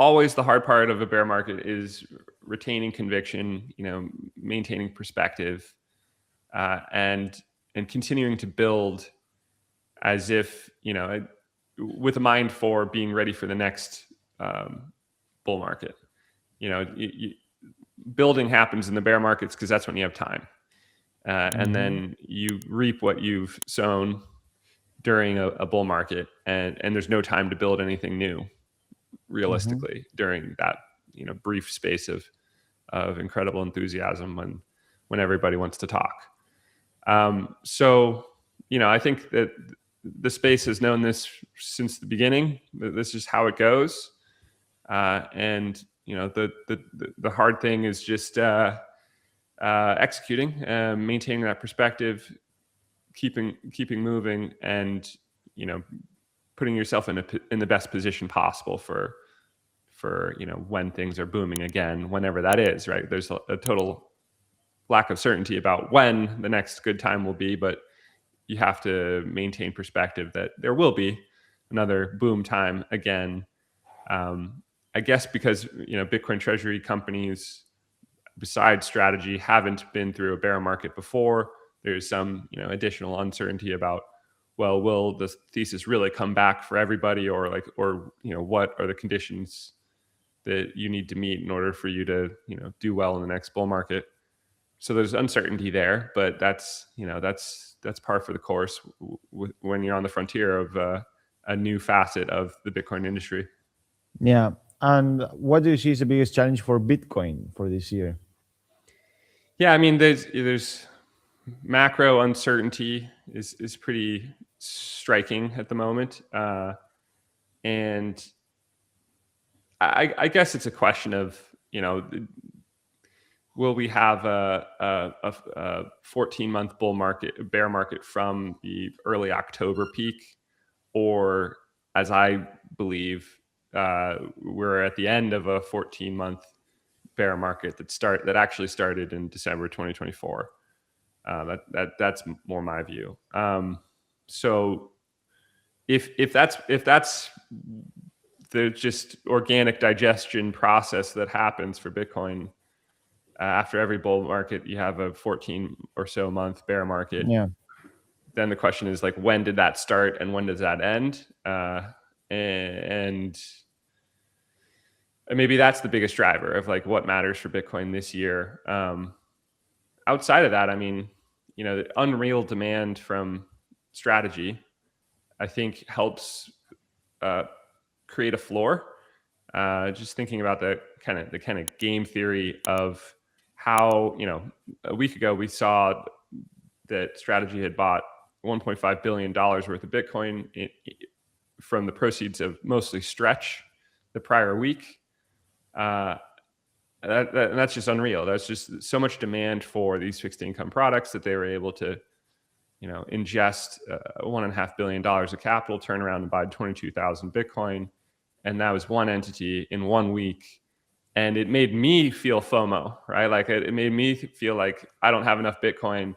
always the hard part of a bear market is retaining conviction, maintaining perspective, and continuing to build as if, with a mind for being ready for the next bull market. Building happens in the bear markets because that's when you have time. And then you reap what you've sown during a bull market, and there's no time to build anything new realistically during that brief space of incredible enthusiasm when everybody wants to talk. So I think that the space has known this since the beginning. This is how it goes, and the hard thing is just executing, maintaining that perspective, keeping moving, and putting yourself in the best position possible for when things are booming again, whenever that is, right? There's a total lack of certainty about when the next good time will be, but you have to maintain perspective that there will be another boom time again. I guess because Bitcoin treasury companies, besides strategy, haven't been through a bear market before. There's some additional uncertainty about, well, will the thesis really come back for everybody, or what are the conditions that you need to meet in order for you to do well in the next bull market. So there's uncertainty there, but that's par for the course when you're on the frontier of a new facet of the Bitcoin industry. Yeah. And what do you see is the biggest challenge for Bitcoin for this year? Yeah, I mean, there's macro uncertainty is pretty striking at the moment, and I guess it's a question of will we have a 14-month bear market from the early October peak, or, as I believe, we're at the end of a 14-month bear market that actually started in December 2024. That's more my view. So if that's the just organic digestion process that happens for Bitcoin, after every bull market, you have a 14 or so month bear market. Yeah. Then the question is, like, when did that start and when does that end? And maybe that's the biggest driver of what matters for Bitcoin this year. Outside of that, I mean, the unreal demand from strategy, I think, helps create a floor. Just thinking about the kind of game theory of how, a week ago we saw that strategy had bought $1.5 billion worth of Bitcoin from the proceeds of mostly Stretch the prior week. That's just unreal. That's just so much demand for these fixed income products that they were able to, ingest $1.5 billion of capital, turn around and buy 22,000 Bitcoin. And that was one entity in 1 week. And it made me feel FOMO, right? Like it made me feel like I don't have enough Bitcoin.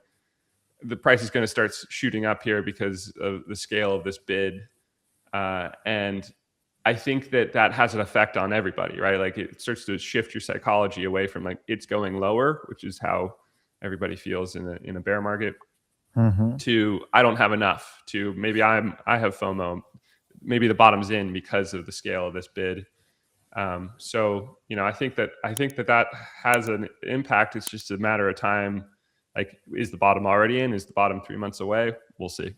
The price is going to start shooting up here because of the scale of this bid. And I think that has an effect on everybody, right? Like it starts to shift your psychology away from it's going lower, which is how everybody feels in a bear market, to I don't have enough, to maybe I have FOMO, maybe the bottom's in because of the scale of this bid. So I think that has an impact. It's just a matter of time. Like, is the bottom already in? Is the bottom 3 months away? We'll see.